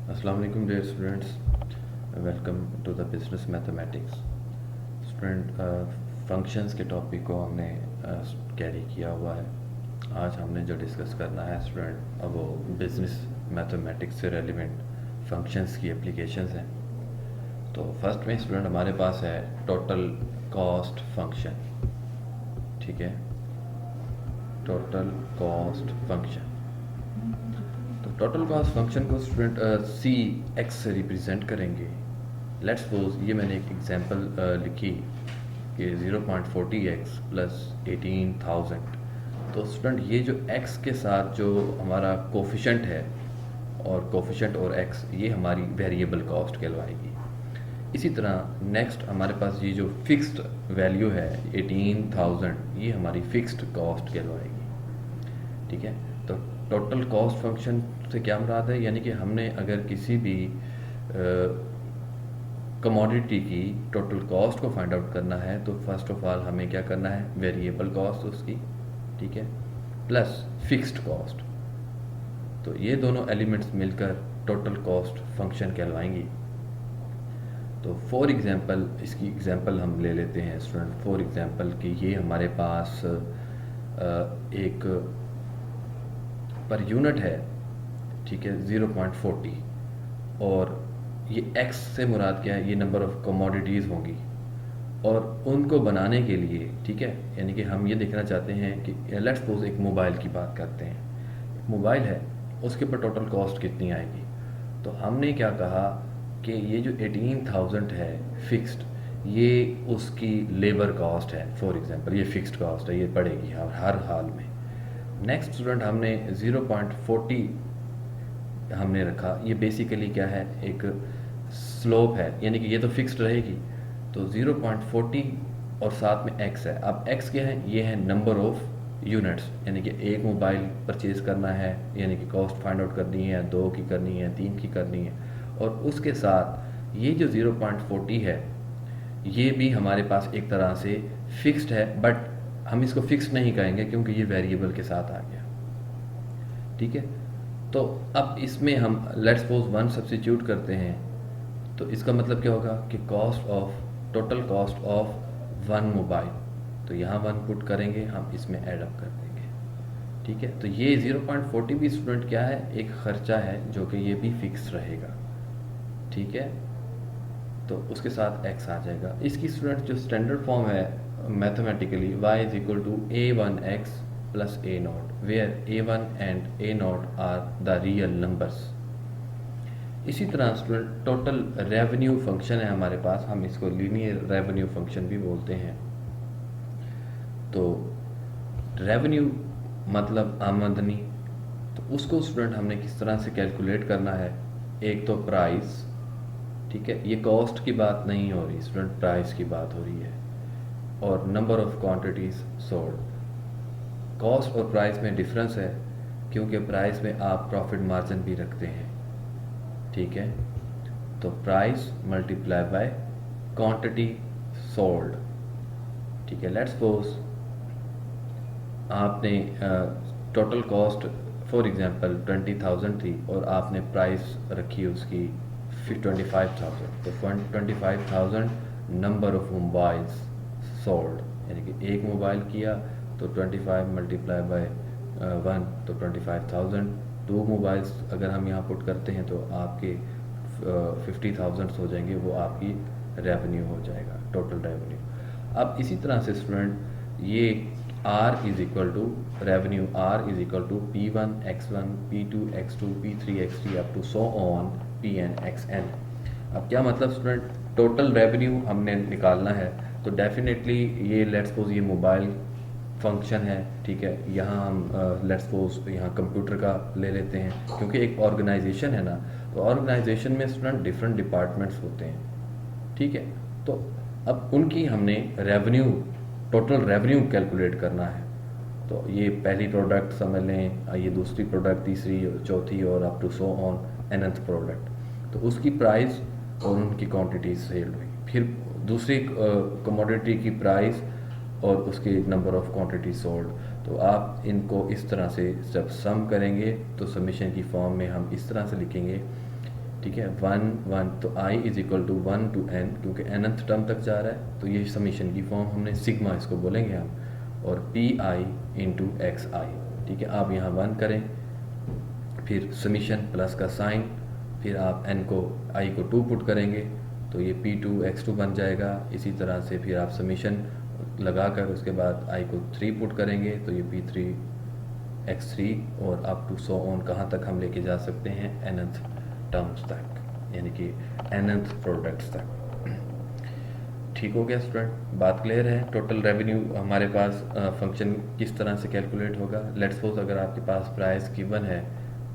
अस्सलाम वालेकुम dear students, welcome to the business mathematics. Student, functions के टॉपिक को हमने कैरी किया हुआ है। आज हमने जो डिस्कस करना है स्टूडेंट, वो बिजनेस मैथमेटिक्स से रेलिवेंट फंक्शंस की एप्लीकेशंस हैं। तो फर्स्ट में स्टूडेंट हमारे पास है टोटल कॉस्ट फंक्शन। ठीक है, टोटल कॉस्ट फंक्शन। तो टोटल कॉस्ट फंक्शन को स्टूडेंट सी एक्स से रिप्रेजेंट करेंगे। लेट्स सपोज ये मैंने एक एग्जांपल लिखी कि 0.40x प्लस 18,000। तो स्टूडेंट ये जो x के साथ जो हमारा कोफिशेंट है, और कोफिशेंट और x ये हमारी वेरिएबल कॉस्ट कहलवाएगी। इसी तरह नेक्स्ट हमारे पास ये जो फिक्स्ड वैल्यू है 18,000, ये हमारी फिक्स्ड कॉस्ट कहलवाएगी। ठीक है, तो टोटल कॉस्ट फंक्शन से क्या मुराद है, यानी कि हमने अगर किसी भी कमोडिटी की टोटल कॉस्ट को फाइंड आउट करना है तो फर्स्ट ऑफ ऑल हमें क्या करना है, वेरिएबल कॉस्ट उसकी, ठीक है, प्लस फिक्स्ड कॉस्ट। तो ये दोनों एलिमेंट्स मिलकर टोटल कॉस्ट फंक्शन कहलवाएंगी। तो फॉर एग्जांपल, इसकी एग्जांपल हम ले लेते हैं स्टूडेंट। फॉर एग्जांपल कि ये हमारे पास एक पर यूनिट है, ठीक है, 0.40, और ये x से मुराद क्या है, ये नंबर ऑफ कमोडिटीज़ होंगी, और उनको बनाने के लिए, ठीक है, यानी कि हम ये देखना चाहते हैं कि लेट्स सपोज एक मोबाइल की बात करते हैं। मोबाइल है, उसके ऊपर टोटल कॉस्ट कितनी आएगी। तो हमने क्या कहा कि ये जो 18,000 है फिक्स्ड, ये उसकी लेबर कॉस्ट है। फॉर एग्जांपल ये फिक्स्ड कॉस्ट है, ये पड़ेगी हर हाल में। नेक्स्ट स्टूडेंट हमने 0.40 हमने रखा। ये बेसिकली क्या है, एक स्लोप है, यानी कि ये तो फिक्स्ड रहेगी। तो 0.40 और साथ में x है। अब x क्या है, ये है नंबर ऑफ यूनिट्स, यानी कि एक मोबाइल परचेज करना है, यानी कि कॉस्ट फाइंड आउट करनी है, 2 की करनी है, 3 की करनी है। और उसके साथ ये जो 0.40 है, ये भी हमारे पास एक तरह से फिक्स्ड है, बट हम इसको फिक्स्ड नहीं कहेंगे क्योंकि ये वेरिएबल के साथ आ गया। ठीक है, तो अब इसमें हम लेट्स सपोज 1 सब्स्टिट्यूट करते हैं। तो इसका मतलब क्या होगा कि cost of, total cost of 1 mobile. तो यहाँ 1 पुट करेंगे, हम इसमें ऐड अप कर देंगे। ठीक है, तो ये 0.40 भी स्टूडेंट क्या है, एक खर्चा है जो कि ये भी फिक्स रहेगा। ठीक है, तो उसके साथ x आ जाएगा। इसकी स्टूडेंट जो स्टैंडर्ड फॉर्म है mathematically, y is equal to a1x plus a0, where a1 and a0 are the real numbers. इसी तरह स्टूडेंट टोटल रेवेन्यू फंक्शन है हमारे पास, हम इसको लीनियर रेवेन्यू फंक्शन भी बोलते हैं। तो रेवेन्यू मतलब आमदनी। तो उसको स्टूडेंट हमने किस तरह से कैलकुलेट करना है, एक तो प्राइस, ठीक है, ये कॉस्ट की बात नहीं हो रही स्टूडेंट, प्राइस की बात हो रही है, और number of quantities sold. Cost और प्राइस में डिफरेंस है क्योंकि प्राइस में आप प्रॉफिट मार्जिन भी रखते हैं। ठीक है, तो price multiply by quantity sold. ठीक है, लेट्स सपोज आपने टोटल कॉस्ट फॉर एग्जांपल 20,000 थी और आपने प्राइस रखी उसकी 25,000। तो 25,000 नंबर ऑफ मोबाइल्स सोल्ड, यानी कि एक मोबाइल किया तो 25 मल्टीप्लाई बाय 1, तो 25,000। 2 मोबाइल्स अगर हम यहाँ पुट करते हैं तो आपके 50,000 हो जाएंगे, वो आपकी रेवेन्यू हो जाएगा, टोटल रेवेन्यू। अब इसी तरह से स्टूडेंट ये R is equal to revenue, R is equal to P1 X1 P2 X2 P3 X3 up to so on Pn Xn। अब क्या मतलब स्टूडेंट, टोटल रेवेन्यू हमने निकालना है। तो डेफिनेटली ये लेट्स सपोज ये मोबाइल फंक्शन है, ठीक है, यहाँ हम लेट्स सपोज यहाँ कंप्यूटर का ले लेते हैं क्योंकि एक ऑर्गेनाइजेशन है ना। तो ऑर्गेनाइजेशन में स्टूडेंट डिफरेंट डिपार्टमेंट्स होते हैं। ठीक है, तो अब उनकी हमने रेवेन्यू, टोटल रेवेन्यू कैलकुलेट करना है। तो ये पहली प्रोडक्ट समझ लें, ये दूसरी प्रोडक्ट, तीसरी, चौथी, और up to so on nth product. तो उसकी प्राइस और उनकी क्वांटिटी सेल हुई, फिर दूसरी कमोडिटी की प्राइस और उसकी नंबर ऑफ क्वांटिटी सोल्ड। तो आप इनको इस तरह से जब सम करेंगे तो समीशन की फॉर्म में हम इस तरह से लिखेंगे, ठीक है, 1 तो i is equal to 1 to n, क्योंकि nth टर्म तक जा रहा है तो ये समीशन की फॉर्म हमने सिग्मा इसको बोलेंगे हम, और पी आई इंटू एक्स आई। ठीक है, आप यहाँ 1 करें, फिर समीशन प्लस का साइन, फिर आप n को i को 2 पुट करेंगे तो ये p2 x2 बन जाएगा। इसी तरह से फिर आप समीशन लगाकर उसके बाद i को 3 पुट करेंगे तो ये p3 x3 और अप टू सो ऑन, कहाँ तक हम लेके जा सकते हैं, nth टर्म्स तक, यानी कि nth प्रोडक्ट्स तक। ठीक हो गया स्टूडेंट, बात क्लियर है। टोटल रेवेन्यू हमारे पास फंक्शन किस तरह से कैलकुलेट होगा। लेट्स सपोज अगर आपके पास प्राइस गिवन है,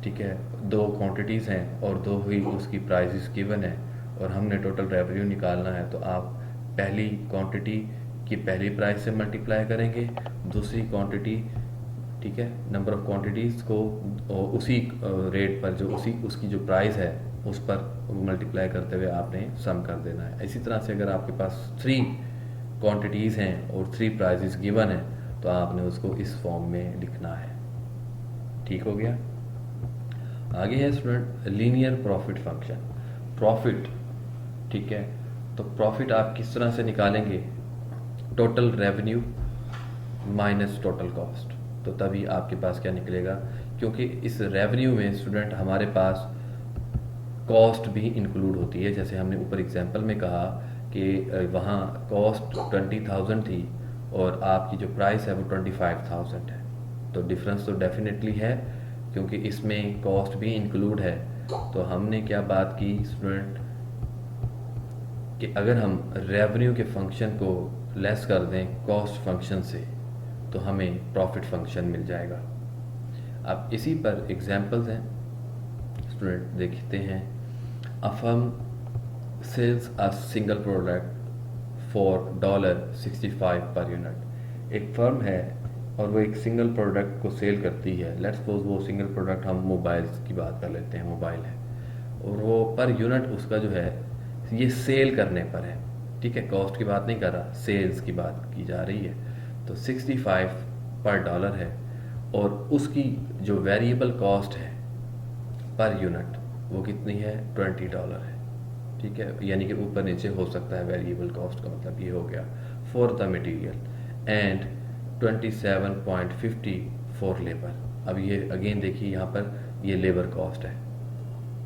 ठीक है, 2 क्वांटिटीज़ हैं और 2 ही उसकी प्राइसेस गिवन है और हमने टोटल रेवेन्यू निकालना है, तो आप पहली क्वांटिटी की पहली प्राइस से मल्टीप्लाई करेंगे, दूसरी क्वांटिटी, ठीक है, नंबर ऑफ क्वांटिटीज़ को उसी रेट पर जो उसकी जो प्राइस है उस पर मल्टीप्लाई करते हुए आपने सम कर देना है। इसी तरह से अगर आपके पास 3 क्वांटिटीज़ हैं और 3 प्राइजेस गिवन है तो आपने उसको इस फॉर्म में लिखना है। ठीक हो गया। आगे है student linear profit function. Profit, ठीक है, तो प्रॉफिट आप किस तरह से निकालेंगे, total revenue minus total cost, तो तभी आपके पास क्या निकलेगा, क्योंकि इस रेवेन्यू में स्टूडेंट हमारे पास कॉस्ट भी इंक्लूड होती है। जैसे हमने ऊपर एग्जांपल में कहा कि वहाँ कॉस्ट 20,000 थी और आपकी जो प्राइस है वो 25,000 है, तो डिफरेंस तो डेफिनेटली है क्योंकि इसमें कॉस्ट भी इंक्लूड है। तो हमने क्या बात की स्टूडेंट कि अगर हम रेवेन्यू के फंक्शन को लेस कर दें कॉस्ट फंक्शन से तो हमें प्रॉफिट फंक्शन मिल जाएगा। अब इसी पर एग्जांपल्स हैं स्टूडेंट, देखते हैं। A firm sells a single product for $65 per unit। एक फर्म है और वो एक सिंगल प्रोडक्ट को सेल करती है। लेट्स सपोज वो सिंगल प्रोडक्ट हम मोबाइल्स की बात कर लेते हैं, मोबाइल है और वो पर यूनिट उसका जो है ये सेल करने पर है, ठीक है, कॉस्ट की बात नहीं कर रहा, सेल्स की बात की जा रही है। तो 65 पर डॉलर है और उसकी जो वेरिएबल कॉस्ट है पर यूनिट वो कितनी है, $20 है, ठीक है, यानी कि ऊपर नीचे हो सकता है वेरिएबल कॉस्ट का मतलब ये हो गया for the material and 27.50 for labour. अब ये अगेन देखिए यहाँ पर ये लेबर कॉस्ट है,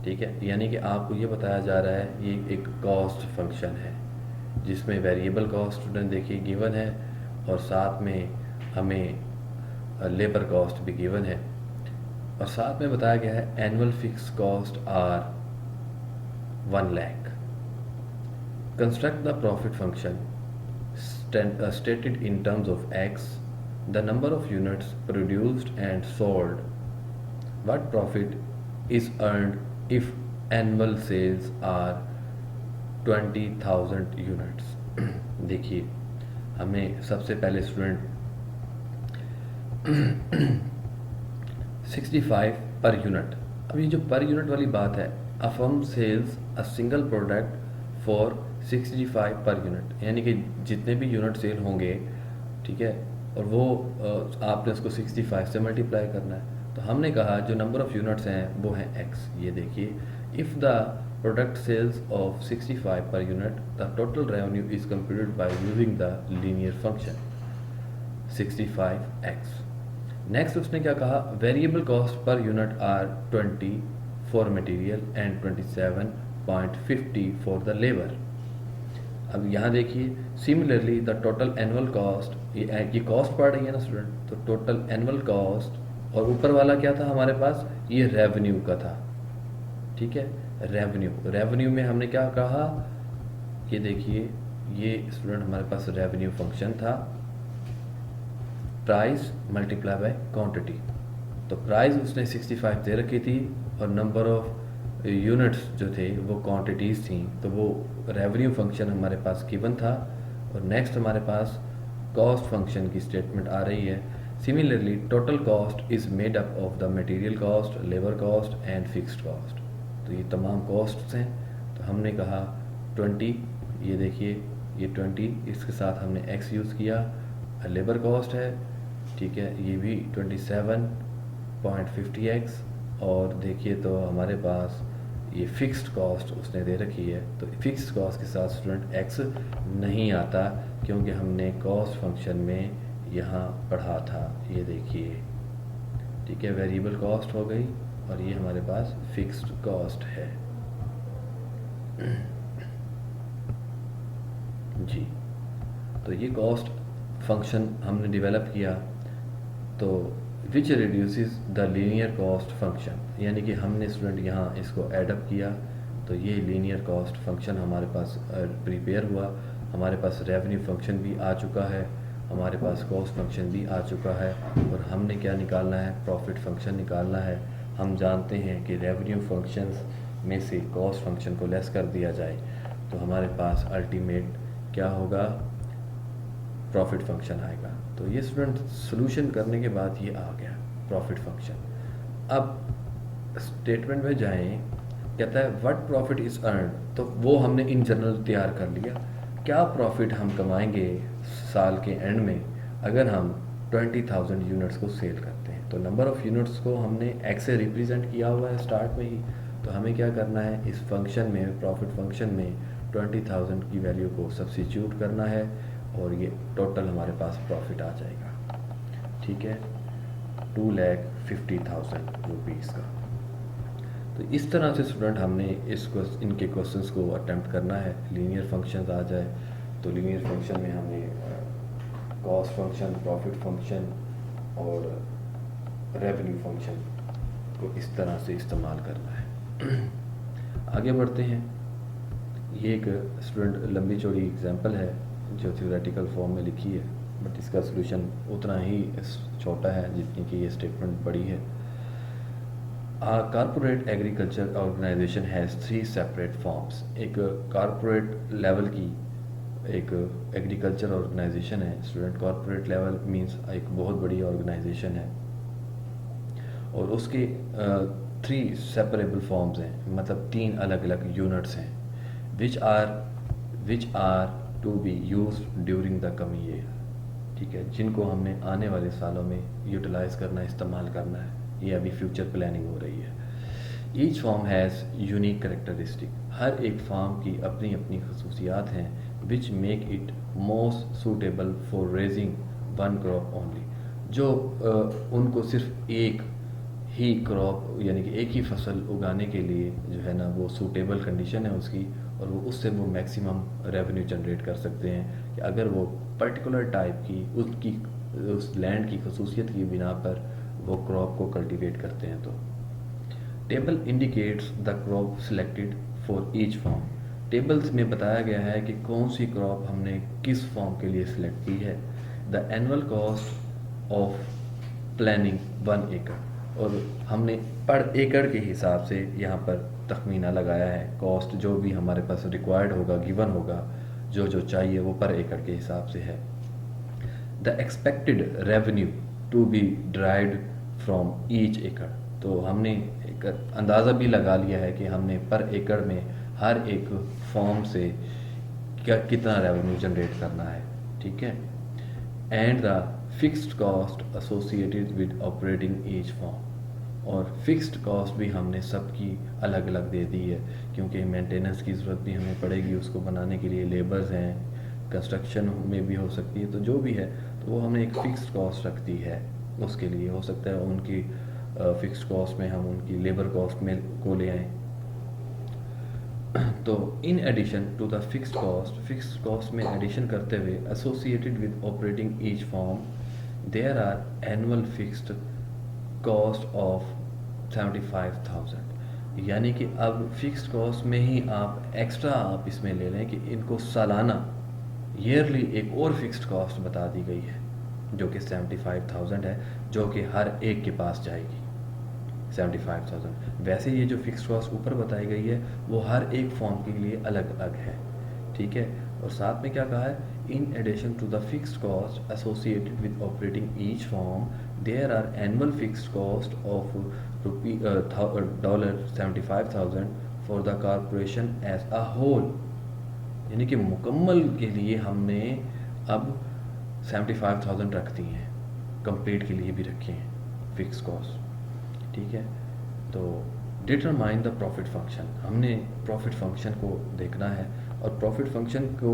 ठीक है, यानी कि आपको ये बताया जा रहा है ये एक कॉस्ट फंक्शन है जिसमें वेरिएबल कॉस्ट स्टूडेंट देखिए गिवन है और साथ में हमें लेबर कॉस्ट भी गिवन है और साथ में बताया गया है annual fix cost are 1 lakh. Construct the profit function stated in terms of x, the number of units produced and sold, what profit is earned if annual sales are 20,000 units। देखिए हमें सबसे पहले स्टूडेंट 65 पर यूनिट, अब ये जो per unit वाली बात है, a firm sells a single product for 65 per unit, यानी कि जितने भी यूनिट सेल होंगे, ठीक है, और वो आपने उसको 65 से मल्टीप्लाई करना है। तो हमने कहा जो नंबर ऑफ यूनिट्स हैं वो हैं x। ये देखिए if the product sells of 65 per unit the total revenue is computed by using the linear function 65x। Next उसने क्या कहा, variable cost per unit are 20 for material and 27.50 for the labour. अब यहाँ देखिए similarly the total annual cost, ये cost पढ़ रही है ना स्टूडेंट, तो टोटल एनुअल कॉस्ट और ऊपर वाला क्या था हमारे पास, ये रेवेन्यू का था, ठीक है, रेवेन्यू में हमने क्या कहा, ये देखिए ये स्टूडेंट हमारे पास रेवेन्यू फंक्शन था, प्राइस मल्टीप्लाई बाय क्वांटिटी। तो प्राइस उसने 65 दे रखी थी और नंबर ऑफ यूनिट्स जो थे वो क्वांटिटीज़ थी, तो वो रेवेन्यू फंक्शन हमारे पास गिवन था। और नेक्स्ट हमारे पास कॉस्ट फंक्शन की स्टेटमेंट आ रही है। Similarly total cost is made up of the material cost, labour cost and fixed cost. तो ये तमाम कॉस्ट्स हैं। तो हमने कहा 20, ये देखिए ये 20, इसके साथ हमने x यूज़ किया, लेबर कॉस्ट है, ठीक है, ये भी 27.50x, और देखिए तो हमारे पास ये फिक्स्ड कॉस्ट उसने दे रखी है, तो फिक्स्ड कॉस्ट के साथ स्टूडेंट एक्स नहीं आता, क्योंकि हमने कॉस्ट फंक्शन में यहाँ पढ़ा था। ये देखिए, ठीक है, वेरिएबल कॉस्ट हो गई और ये हमारे पास फिक्स्ड कॉस्ट है जी। तो ये कॉस्ट फंक्शन हमने डेवलप किया, तो which reduces the linear cost function, यानी कि हमने स्टूडेंट यहाँ इसको एडअप किया, तो ये लीनियर कॉस्ट फंक्शन हमारे पास प्रिपेयर हुआ। हमारे पास रेवेन्यू फंक्शन भी आ चुका है, हमारे पास कॉस्ट फंक्शन भी आ चुका है, और हमने क्या निकालना है, प्रॉफिट फंक्शन निकालना है। हम जानते हैं कि रेवेन्यू फंक्शंस में से कॉस्ट फंक्शन को लेस कर दिया जाए तो हमारे पास अल्टीमेट क्या होगा, प्रॉफिट फंक्शन आएगा। तो ये स्टूडेंट सोल्यूशन करने के बाद ये आ गया प्रॉफिट फंक्शन। अब स्टेटमेंट में जाएं, कहता है व्हाट प्रॉफिट इज़ अर्न, तो वो हमने इन जनरल तैयार कर लिया। क्या प्रॉफिट हम कमाएंगे साल के एंड में अगर हम 20,000 यूनिट्स को सेल करते हैं। तो नंबर ऑफ़ यूनिट्स को हमने एक्स से रिप्रेजेंट किया हुआ है स्टार्ट में ही, तो हमें क्या करना है, इस फंक्शन में, प्रॉफिट फंक्शन में 20,000 की वैल्यू को सब्स्टिट्यूट करना है और ये टोटल हमारे पास प्रॉफिट आ जाएगा, ठीक है, 2,50,000 रुपीज़ का। तो इस तरह से स्टूडेंट हमने इनके क्वेश्चंस को अटेम्प्ट करना है। लीनियर फंक्शंस आ जाए तो लीनियर फंक्शन में हमें कॉस्ट फंक्शन, प्रॉफिट फंक्शन और रेवेन्यू फंक्शन को इस तरह से इस्तेमाल करना है। आगे बढ़ते हैं। ये एक स्टूडेंट लंबी चौड़ी एग्जांपल है जो थ्योरेटिकल फॉर्म में लिखी है, बट इसका सॉल्यूशन उतना ही छोटा है जितनी कि ये स्टेटमेंट बड़ी है। A corporate agriculture organization has 3 separate forms। एक कॉरपोरेट लेवल की एक एग्रीकल्चर ऑर्गेनाइजेशन है स्टूडेंट। कॉरपोरेट लेवल मींस एक बहुत बड़ी ऑर्गेनाइजेशन है और उसके 3 सेपरेबल फॉर्म्स हैं, मतलब 3 अलग अलग यूनिट्स हैं, which are to be used during the coming year, ठीक है, जिनको हमने आने वाले सालों में यूटिलाइज करना, इस्तेमाल करना है। ये अभी फ्यूचर प्लानिंग हो रही है। Each farm has unique characteristic, हर एक फार्म की अपनी अपनी खसूसियात हैं, which make it most suitable for raising one crop only, जो उनको सिर्फ एक ही क्रॉप यानी कि एक ही फसल उगाने के लिए जो है ना वो सूटेबल कंडीशन है उसकी, और वो उससे वो मैक्सिमम रेवेन्यू जनरेट कर सकते हैं कि अगर वो पर्टिकुलर टाइप की उसकी उस लैंड की खसूसियत की बिना पर वो क्रॉप को कल्टीवेट करते हैं। तो table indicates the crop selected for each form, tables में बताया गया है कि कौन सी क्रॉप हमने किस फॉर्म के लिए सिलेक्ट की है। The annual cost of planning 1 एकड़, और हमने पर एकड़ के हिसाब से यहाँ पर तखमीना लगाया है, कॉस्ट जो भी हमारे पास रिक्वायर्ड होगा, गिवन होगा, जो जो चाहिए वो पर एकड़ के हिसाब से है। The expected revenue to be derived from each एकड़, तो हमने एक अंदाज़ा भी लगा लिया है कि हमने पर एकड़ में हर एक फॉर्म से कितना रेवेन्यू जनरेट करना है, ठीक है। And the fixed cost associated with operating each form, और फिक्स्ड कॉस्ट भी हमने सबकी अलग अलग दे दी है, क्योंकि मेंटेनेंस की ज़रूरत भी हमें पड़ेगी उसको बनाने के लिए, लेबर्स हैं, कंस्ट्रक्शन में भी हो सकती है, तो जो भी है तो वो हमने एक फ़िक्स्ड कॉस्ट रख दी है उसके लिए। हो सकता है उनकी फ़िक्स्ड कॉस्ट में हम उनकी लेबर कॉस्ट में को ले आएँ। तो in addition to the fixed cost में एडिशन करते हुए associated with operating each farm there are annual fixed cost of 75,000, यानी कि अब फिक्स्ड कॉस्ट में ही आप एक्स्ट्रा आप इसमें ले लें कि इनको सालाना ईयरली एक और फिक्स्ड कॉस्ट बता दी गई है जो कि 75,000 है, जो कि हर एक के पास जाएगी 75,000। वैसे ये जो फिक्स्ड कॉस्ट ऊपर बताई गई है वो हर एक फॉर्म के लिए अलग अलग है, ठीक है। और साथ में क्या कहा है, in addition to the fixed cost associated with operating each farm there are annual fixed cost of $75,000 for the corporation as a whole, यानी कि मुकम्मल के लिए हमने अब 75,000 रख दी हैं, कंप्लीट के लिए भी रखे हैं फिक्स कॉस्ट, ठीक है। तो डिटरमाइन द प्रॉफिट फंक्शन, हमने प्रॉफिट फंक्शन को देखना है और प्रॉफिट फंक्शन को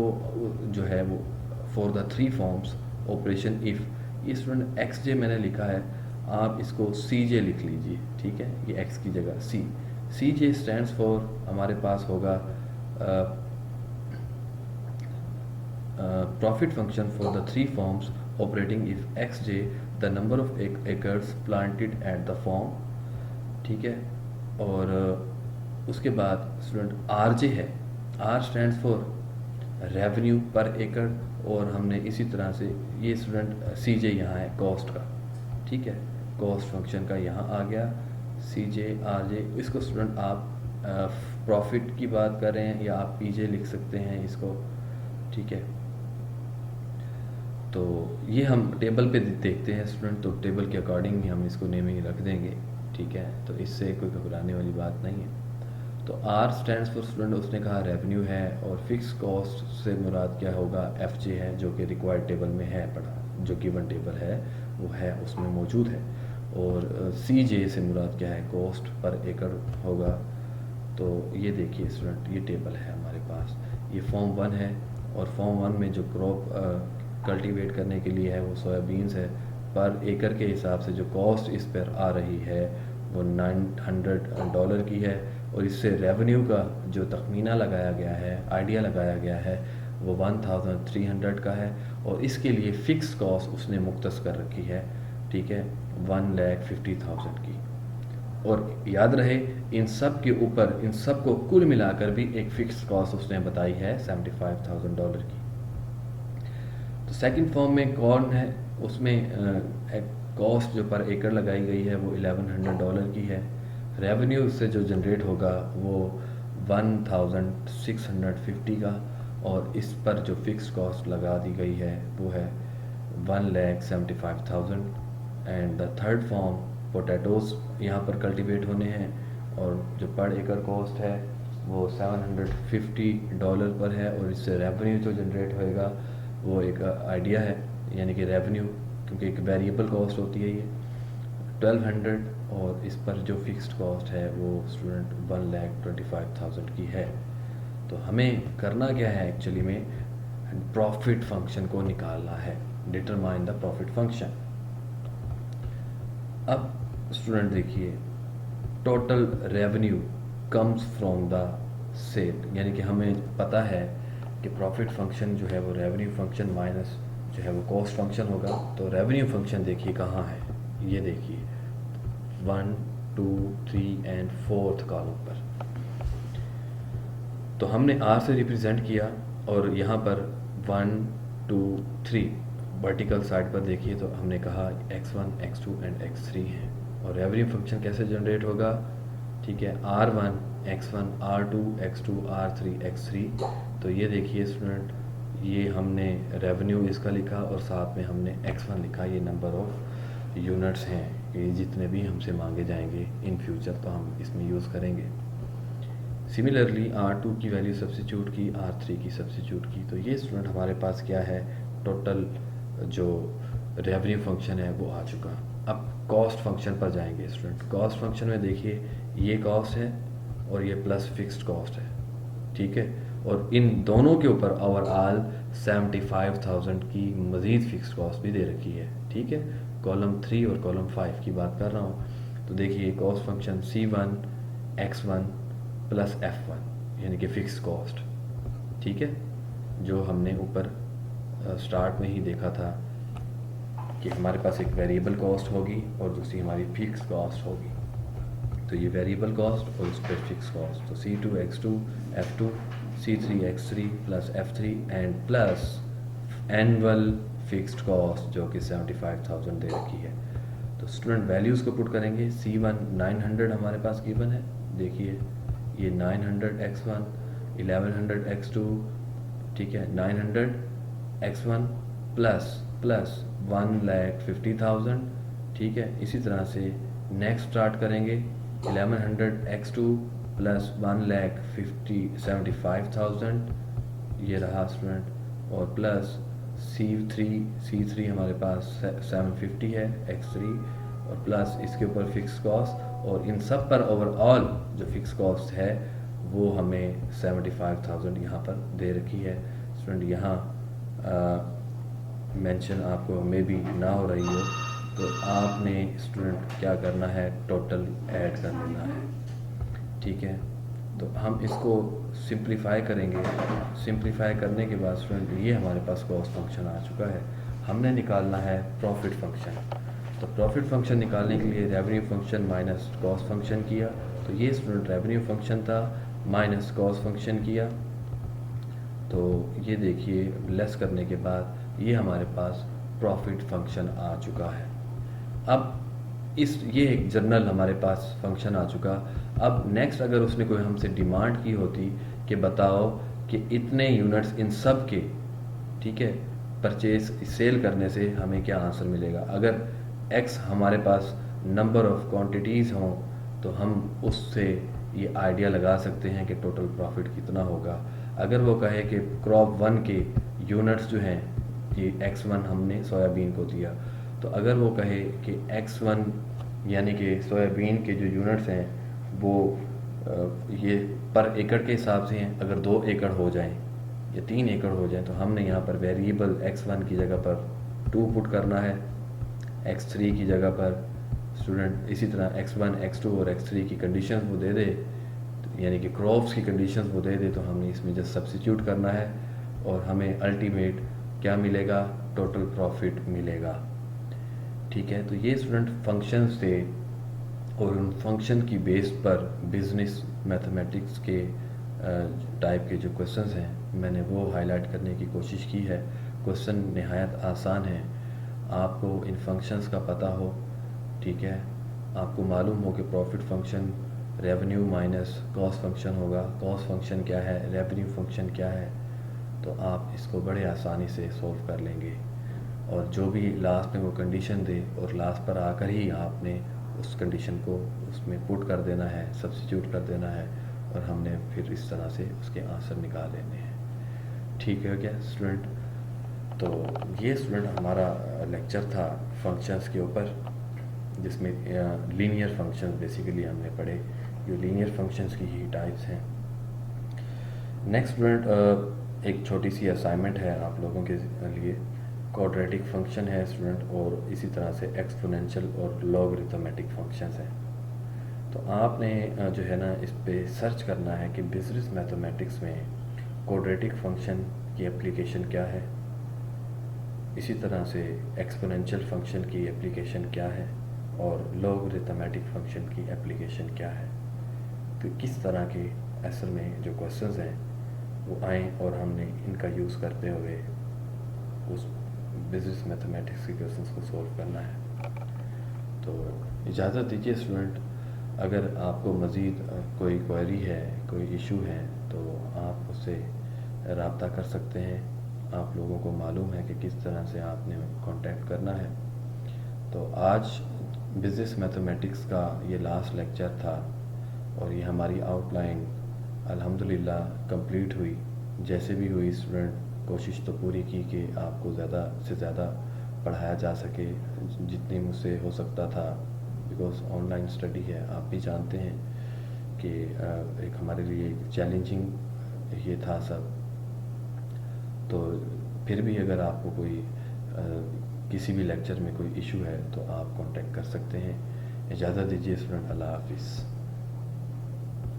जो है वो for the three forms operation if, ये स्टूडेंट एक्स जे मैंने लिखा है, आप इसको सी जे लिख लीजिए, ठीक है, ये एक्स की जगह सी। सी जे स्टैंड्स फॉर, हमारे पास होगा profit function for the three forms operating if x J the number of acres planted at the form, ठीक है। और उसके बाद स्टूडेंट आर जे है, आर स्टैंड्स फॉर रेवेन्यू पर एकड़, और हमने इसी तरह से ये स्टूडेंट सी जे यहाँ है कॉस्ट का, ठीक है, कॉस्ट फंक्शन का यहाँ आ गया सी जे आर जे। इसको स्टूडेंट आप प्रॉफिट की बात कर रहे हैं या आप पी जे लिख सकते हैं इसको, ठीक है। तो ये हम टेबल पे देखते हैं स्टूडेंट, तो टेबल के अकॉर्डिंग ही हम इसको नेमिंग रख देंगे, ठीक है, तो इससे कोई घबराने वाली बात नहीं है। तो आर स्टैंड्स फॉर स्टूडेंट, उसने कहा रेवेन्यू है, और फिक्स कॉस्ट से मुराद क्या होगा, एफ जे है, जो कि रिक्वायर्ड टेबल में है पढ़ा, जो गिवन टेबल है वो है, उसमें मौजूद है। और सी जे से मुराद क्या है, कॉस्ट पर एकड़ होगा। तो ये देखिए स्टूडेंट, ये टेबल है हमारे पास, ये फॉर्म 1 है, और फॉर्म 1 में जो क्रॉप कल्टीवेट करने के लिए है वो सोयाबीन्स है। पर एकड़ के हिसाब से जो कॉस्ट इस पर आ रही है वो $900 की है, और इससे रेवेन्यू का जो तखमीना लगाया गया है, आइडिया लगाया गया है, वो 1300 का है, और इसके लिए फ़िक्स कॉस्ट उसने मुख्तस कर रखी है, ठीक है, 1,50,000 की। और याद रहे इन सब के ऊपर, इन सब को कुल मिलाकर भी एक फ़िक्स कॉस्ट उसने बताई है $75,000 की। तो सेकंड फॉर्म में कौन है, उसमें कॉस्ट जो पर एकड़ लगाई गई है वो $1,100 की है। रेवेन्यू से जो जनरेट होगा वो 1,650 का, और इस पर जो फिक्स कॉस्ट लगा दी गई है वो है 1,75,000। And the third form potatoes यहाँ पर कल्टीवेट होने हैं, और जो पर एकड़ कॉस्ट है वो $750 पर है, और इससे रेवेन्यू जो जनरेट होएगा वो एक आइडिया है, यानी कि रेवेन्यू, क्योंकि एक वेरिएबल कॉस्ट होती है ये 1200, और इस पर जो फिक्स्ड कॉस्ट है वो स्टूडेंट 1,25,000 की है। तो हमें करना क्या है एक्चुअली में, प्रॉफिट फंक्शन को निकालना है, डिटरमाइन द प्रॉफिट फंक्शन। अब स्टूडेंट देखिए, total revenue comes from the sale, यानी कि हमें पता है कि प्रॉफिट फंक्शन जो है वो रेवेन्यू फंक्शन माइनस जो है वो कॉस्ट फंक्शन होगा। तो रेवेन्यू फंक्शन देखिए कहाँ है, ये देखिए 1 2 3 एंड 4th कॉलम पर। तो हमने आर से रिप्रेजेंट किया, और यहाँ पर 1 2 3 वर्टिकल साइड पर देखिए, तो हमने कहा x1 x2 एंड x3 हैं। और रेवेन्यू फंक्शन कैसे जनरेट होगा, ठीक है, R1 x1 R2 x2 R3 x3। तो ये देखिए स्टूडेंट, ये हमने रेवेन्यू इसका लिखा, और साथ में हमने x1 लिखा, ये नंबर ऑफ यूनिट्स हैं, ये जितने भी हमसे मांगे जाएंगे इन फ्यूचर तो हम इसमें यूज़ करेंगे। सिमिलरली R2 की वैल्यू सब्स्टिट्यूट की, R3 की सब्स्टिट्यूट की। तो ये स्टूडेंट हमारे पास क्या है, टोटल जो रेवेन्यू फंक्शन है वो आ चुका। अब कॉस्ट फंक्शन पर जाएंगे स्टूडेंट। कॉस्ट फंक्शन में देखिए, ये कॉस्ट है और ये प्लस फिक्स्ड कॉस्ट है, ठीक है, और इन दोनों के ऊपर ओवरऑल 75,000 की मज़ीद फिक्स्ड कॉस्ट भी दे रखी है, ठीक है। कॉलम 3 और कॉलम 5 की बात कर रहा हूँ। तो देखिए cost function C1 X1 plus F1, यानी कि फिक्स कॉस्ट, ठीक है, जो हमने ऊपर स्टार्ट में ही देखा था कि हमारे पास एक वेरिएबल कॉस्ट होगी और दूसरी हमारी फिक्स कॉस्ट होगी। तो ये वेरिएबल कॉस्ट और उस पर फिक्स कॉस्ट, तो C2 X2 F2 C3 X3 plus F3 and plus annual fixed cost जो कि 75,000 दे रखी है। तो स्टूडेंट वैल्यूज़ को पुट करेंगे। C1 900 हमारे पास गिवन है, देखिए ये 900 X1 1100 X2, ठीक है, 900 X1 प्लस 1,50,000, ठीक है। इसी तरह से नेक्स्ट स्टार्ट करेंगे 1100 X2 प्लस 1,75,000, ये रहा स्टूडेंट, और प्लस C3 हमारे पास 750 है X3, और प्लस इसके ऊपर फिक्स कॉस्ट और इन सब पर ओवरऑल जो फिक्स कॉस्ट है वो हमें 75,000 यहाँ पर दे रखी है। स्टूडेंट यहाँ मेंशन आपको मे बी ना हो रही हो तो आपने स्टूडेंट क्या करना है, टोटल ऐड कर लेना है, ठीक है। तो हम इसको सिंप्लीफाई करेंगे। सिंप्लीफाई करने के बाद स्टूडेंट ये हमारे पास कॉस्ट फंक्शन आ चुका है। हमने निकालना है प्रॉफिट फंक्शन। तो प्रॉफिट फंक्शन निकालने के लिए revenue function minus cost function किया। तो ये स्टूडेंट रेवेन्यू फंक्शन था माइनस कॉस्ट फंक्शन किया। तो ये देखिए लेस करने के बाद ये हमारे पास प्रॉफिट फंक्शन आ चुका है। अब ये एक जनरल हमारे पास फंक्शन आ चुका। अब नेक्स्ट अगर उसने कोई हमसे डिमांड की होती कि बताओ कि इतने यूनिट्स इन सब के, ठीक है, परचेज सेल करने से हमें क्या आंसर मिलेगा। अगर एक्स हमारे पास नंबर ऑफ क्वांटिटीज़ हों तो हम उससे ये आइडिया लगा सकते हैं कि टोटल प्रॉफिट कितना होगा। अगर वो कहे कि क्रॉप 1 के यूनिट्स जो हैं, ये x1 हमने सोयाबीन को दिया, तो अगर वो कहे कि x1 यानी कि सोयाबीन के जो यूनिट्स हैं वो ये पर एकड़ के हिसाब से हैं, अगर 2 एकड़ हो जाएं या 3 एकड़ हो जाएं तो हमने यहाँ पर वेरिएबल x1 की जगह पर 2 पुट करना है, x3 की जगह पर स्टूडेंट इसी तरह x1, x2 और x3 की कंडीशंस वो दे दे, यानी कि क्रॉप्स की कंडीशंस वो दे दे, तो हमने इसमें जस्ट सब्स्टिट्यूट करना है और हमें अल्टीमेट क्या मिलेगा, टोटल प्रॉफिट मिलेगा, ठीक है। तो ये स्टूडेंट फंक्शंस थे और उन फंक्शन की बेस पर बिजनेस मैथमेटिक्स के टाइप के जो क्वेश्चंस हैं मैंने वो हाईलाइट करने की कोशिश की है। क्वेश्चन निहायत आसान है, आपको इन फंक्शंस का पता हो, ठीक है, आपको मालूम हो कि profit function revenue minus cost function होगा, कॉस्ट फंक्शन क्या है, रेवेन्यू फंक्शन क्या है, तो आप इसको बड़े आसानी से सॉल्व कर लेंगे। और जो भी लास्ट में वो कंडीशन दे और लास्ट पर आकर ही आपने उस कंडीशन को उसमें पुट कर देना है, सब्स्टिट्यूट कर देना है और हमने फिर इस तरह से उसके आंसर निकाल लेने हैं, ठीक है क्या स्टूडेंट। तो ये स्टूडेंट हमारा लेक्चर था फंक्शंस के ऊपर, जिसमें लीनियर फंक्शंस बेसिकली हमने पढ़े, जो लीनियर फंक्शंस की ही टाइप्स हैं। नेक्स्ट स्टूडेंट एक छोटी सी असाइनमेंट है आप लोगों के लिए। क्वाड्रेटिक फंक्शन है स्टूडेंट और इसी तरह से एक्सपोनेंशियल और लॉगरिथमेटिक फंक्शंस हैं। तो आपने जो है ना इस पे सर्च करना है कि बिजनेस मैथमेटिक्स में क्वाड्रेटिक फंक्शन की एप्लीकेशन क्या है, इसी तरह से एक्सपोनेंशियल फंक्शन की एप्लीकेशन क्या है और लॉगरिथमेटिक फंक्शन की एप्लीकेशन क्या है। तो किस तरह के असल में जो क्वेश्चंस हैं वो आएँ और हमने इनका यूज़ करते हुए उस बिजनेस मैथमेटिक्स के क्वेश्चंस को सॉल्व करना है। तो इजाज़त दीजिए स्टूडेंट, अगर आपको मज़ीद कोई क्वेरी है, कोई इशू है तो आप उससे रब्ता कर सकते हैं। आप लोगों को मालूम है कि किस तरह से आपने कांटेक्ट करना है। तो आज बिजनेस मैथमेटिक्स का ये लास्ट लेक्चर था और ये हमारी आउटलाइन अल्हम्दुलिल्लाह कंप्लीट हुई। जैसे भी हुई स्टूडेंट कोशिश तो पूरी की कि आपको ज़्यादा से ज़्यादा पढ़ाया जा सके, जितनी मुझसे हो सकता था, बिकॉज़ ऑनलाइन स्टडी है, आप भी जानते हैं कि एक हमारे लिए चैलेंजिंग ये था सब। तो फिर भी अगर आपको कोई किसी भी लेक्चर में कोई इशू है तो आप कांटेक्ट कर सकते हैं। इजाज़त दीजिए स्टूडेंट, अल्लाह हाफिज़।